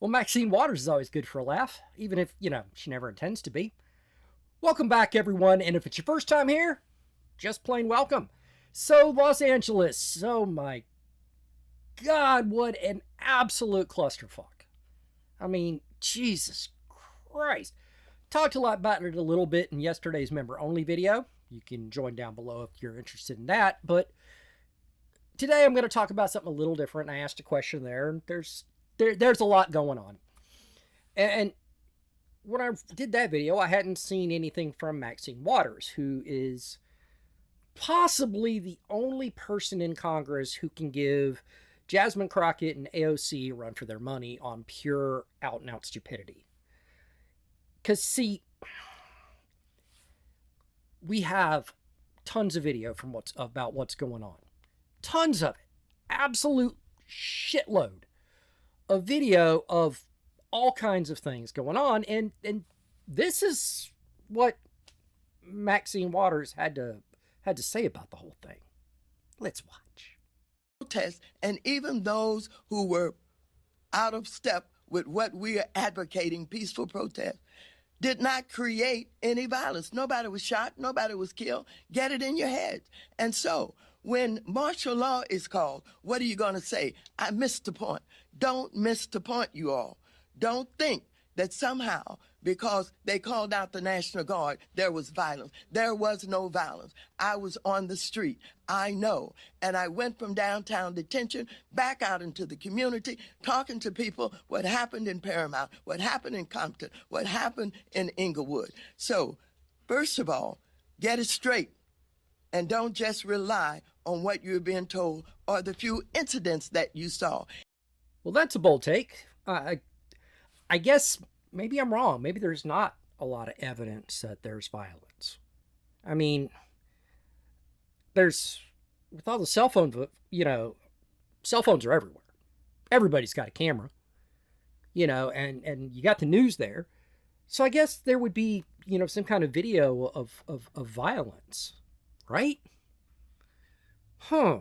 Well, Maxine Waters is always good for a laugh, even if, she never intends to be. Welcome back, everyone, and if it's your first time here, just plain welcome. So, Los Angeles, oh my God, what an absolute clusterfuck. I mean, Jesus Christ. Talked a lot about it a little bit in yesterday's member-only video. You can join down below if you're interested in that, but today I'm going to talk about something a little different. I asked a question there, and there's a lot going on. And when I did that video, I hadn't seen anything from Maxine Waters, who is possibly the only person in Congress who can give Jasmine Crockett and AOC a run for their money on pure out-and-out stupidity. Because, see, we have tons of video from about what's going on. Tons of it. Absolute shitload of video of all kinds of things going on. And this is what Maxine Waters had to say about the whole thing. Let's watch. Protests, and even those who were out of step with what we are advocating, peaceful protest, did not create any violence. Nobody was shot. Nobody was killed. Get it in your head. And so when martial law is called, what are you going to say? I missed the point. Don't miss the point, you all. Don't think that somehow, because they called out the National Guard, there was violence. There was no violence. I was on the street. I know. And I went from downtown detention back out into the community, talking to people what happened in Paramount, what happened in Compton, what happened in Inglewood. So, first of all, get it straight. And don't just rely on what you're being told or the few incidents that you saw. Well, that's a bold take. I guess maybe I'm wrong. Maybe there's not a lot of evidence that there's violence. I mean, with all the cell phones, cell phones are everywhere. Everybody's got a camera, and you got the news there. So I guess there would be, some kind of video of violence, right? Huh.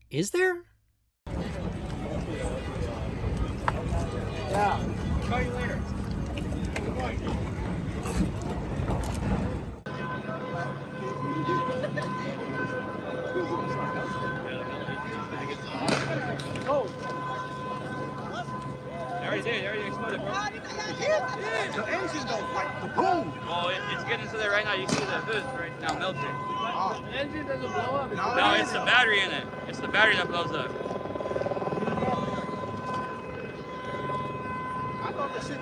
Is there? Yeah. Call you later. Oh. They already exploded, bro. The engine don't like the boom. Well, it's getting into there right now. You see the hood right now melting. The engine doesn't blow up. No, it's the battery in it. It's the battery that blows up. I thought the shit.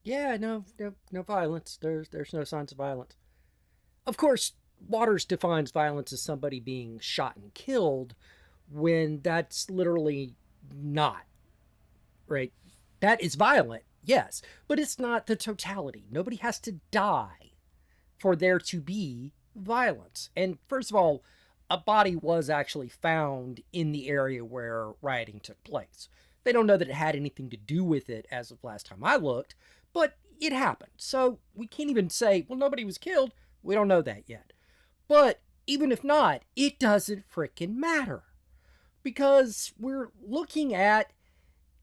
Yeah, no violence. There's no signs of violence. Of course, Waters defines violence as somebody being shot and killed when that's literally not, right? That is violent, yes, but it's not the totality. Nobody has to die for there to be violence. And first of all, a body was actually found in the area where rioting took place. They don't know that it had anything to do with it as of last time I looked, but it happened. So we can't even say, well, nobody was killed. We don't know that yet. But even if not, it doesn't frickin' matter. Because we're looking at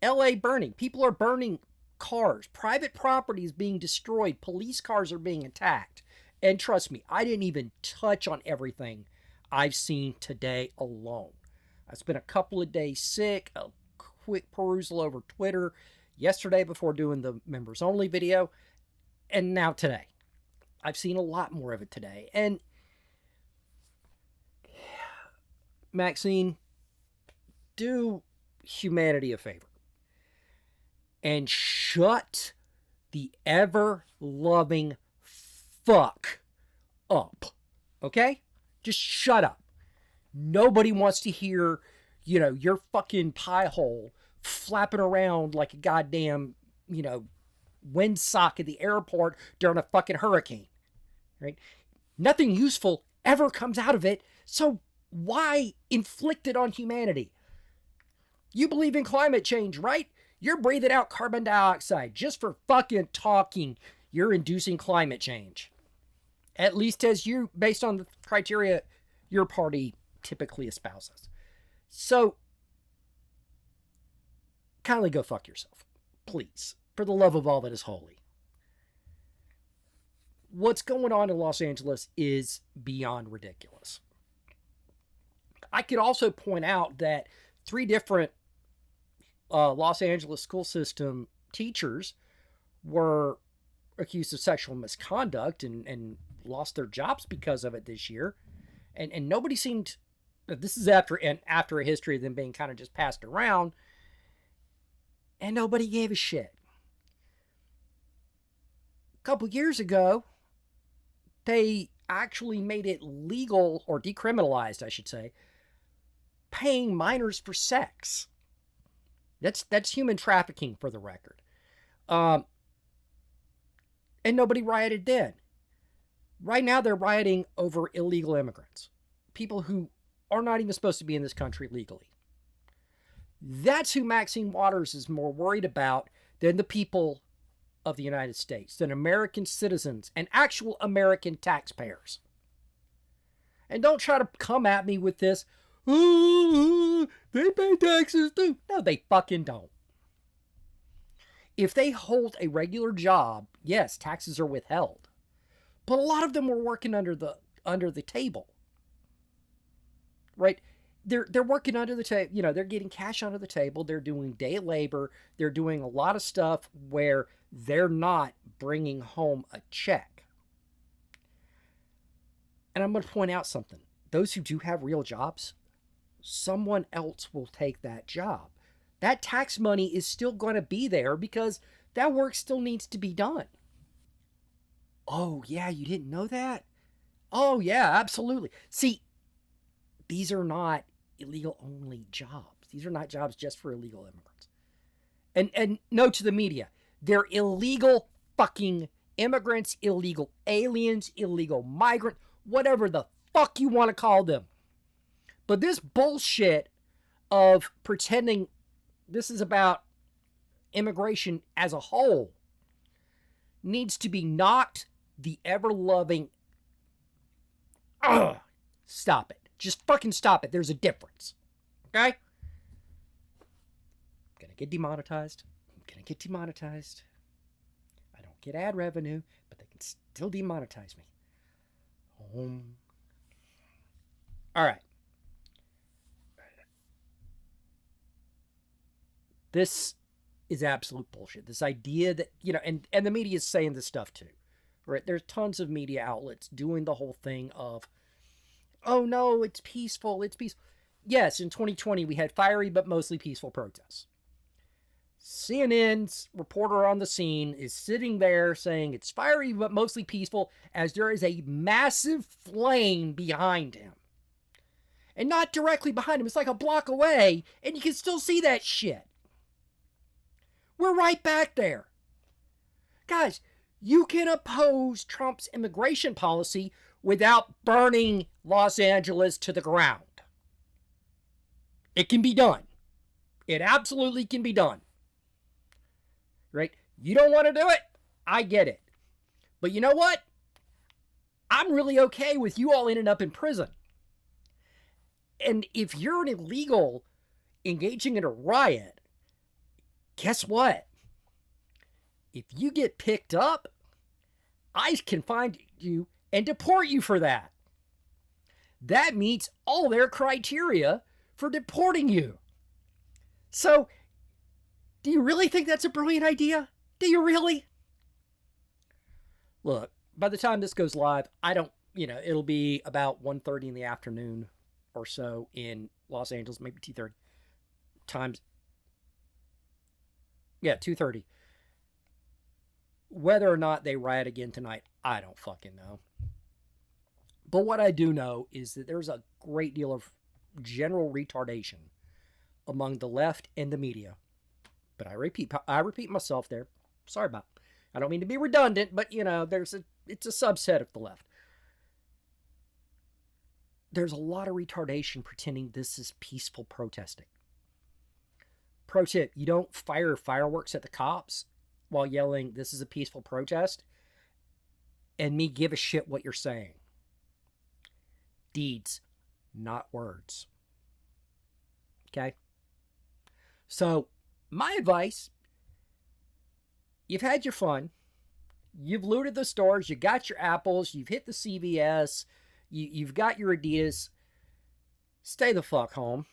LA burning. People are burning cars. Private property is being destroyed. Police cars are being attacked. And trust me, I didn't even touch on everything I've seen today alone. I spent a couple of days sick, a quick perusal over Twitter yesterday before doing the members only video, and now today. I've seen a lot more of it today. And Maxine, do humanity a favor and shut the ever-loving fuck up, okay? Just shut up. Nobody wants to hear, your fucking pie hole flapping around like a goddamn, windsock at the airport during a fucking hurricane, right? Nothing useful ever comes out of it, so why inflict it on humanity? You believe in climate change, right? You're breathing out carbon dioxide just for fucking talking. You're inducing climate change. At least as you, based on the criteria your party typically espouses. So, kindly go fuck yourself. Please. For the love of all that is holy. What's going on in Los Angeles is beyond ridiculous. I could also point out that 3 different Los Angeles school system teachers were accused of sexual misconduct and lost their jobs because of it this year. And nobody seemed, this is after a history of them being kind of just passed around, and nobody gave a shit. A couple years ago, they actually made it legal, or decriminalized, I should say, paying minors for sex. That's human trafficking, for the record. And nobody rioted then. Right now, they're rioting over illegal immigrants. People who are not even supposed to be in this country legally. That's who Maxine Waters is more worried about than the people of the United States, than American citizens and actual American taxpayers. And don't try to come at me with this, oh, they pay taxes too. No, they fucking don't. If they hold a regular job, yes, taxes are withheld. But a lot of them were working under the table. Right? They're working under the table, you know, they're getting cash under the table, they're doing day labor, they're doing a lot of stuff where they're not bringing home a check. And I'm going to point out something. Those who do have real jobs, someone else will take that job. That tax money is still going to be there because that work still needs to be done. Oh, yeah, you didn't know that? Oh, yeah, absolutely. See, these are not illegal only jobs. These are not jobs just for illegal immigrants. And no to the media. They're illegal fucking immigrants, illegal aliens, illegal migrant, whatever the fuck you want to call them. But this bullshit of pretending this is about immigration as a whole needs to be knocked the ever-loving... Stop it. Just fucking stop it. There's a difference. Okay? I'm gonna get demonetized. I don't get ad revenue, but they can still demonetize me. Alright. This is absolute bullshit. This idea that, you know, and the media is saying this stuff too. Right? There's tons of media outlets doing the whole thing of, oh no, it's peaceful, it's peaceful. Yes, in 2020 we had fiery but mostly peaceful protests. CNN's reporter on the scene is sitting there saying it's fiery but mostly peaceful as there is a massive flame behind him. And not directly behind him, it's like a block away, and you can still see that shit. We're right back there. Guys, you can oppose Trump's immigration policy without burning Los Angeles to the ground. It can be done. It absolutely can be done. Right? You don't want to do it? I get it. But you know what? I'm really okay with you all ending up in prison. And if you're an illegal engaging in a riot, guess what? If you get picked up, ICE can find you and deport you for that. That meets all their criteria for deporting you. So, do you really think that's a brilliant idea? Do you really? Look, by the time this goes live, it'll be about 1:30 in the afternoon or so in Los Angeles, maybe 2:30 times. Yeah, 2:30. Whether or not they riot again tonight, I don't fucking know. But what I do know is that there's a great deal of general retardation among the left and the media. But I repeat myself there. Sorry about it. I don't mean to be redundant, but it's a subset of the left. There's a lot of retardation pretending this is peaceful protesting. Pro tip, you don't fire fireworks at the cops while yelling, "This is a peaceful protest," and me give a shit what you're saying. Deeds, not words. Okay? So, my advice, you've had your fun. You've looted the stores. You got your apples. You've hit the CVS. You've got your Adidas. Stay the fuck home.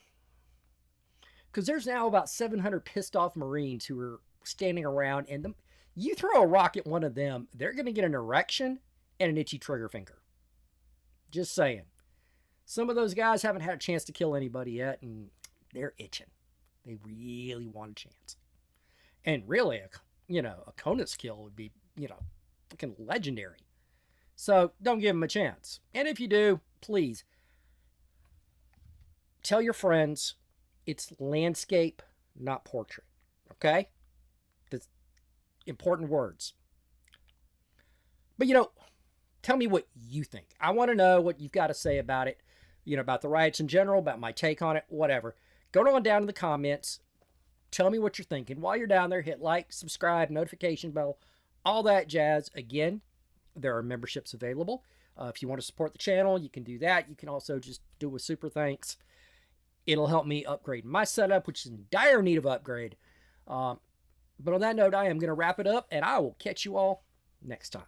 Because there's now about 700 pissed off Marines who are standing around, and you throw a rock at one of them, they're going to get an erection and an itchy trigger finger. Just saying. Some of those guys haven't had a chance to kill anybody yet, and they're itching. They really want a chance. And really, a Conus kill would be, fucking legendary. So don't give them a chance. And if you do, please tell your friends it's landscape, not portrait. Okay? That's important words. But, tell me what you think. I want to know what you've got to say about it, about the riots in general, about my take on it, whatever. Go on down in the comments. Tell me what you're thinking. While you're down there, hit like, subscribe, notification bell, all that jazz. Again, there are memberships available. If you want to support the channel, you can do that. You can also just do a super thanks. It'll help me upgrade my setup, which is in dire need of upgrade. But on that note, I am going to wrap it up, and I will catch you all next time.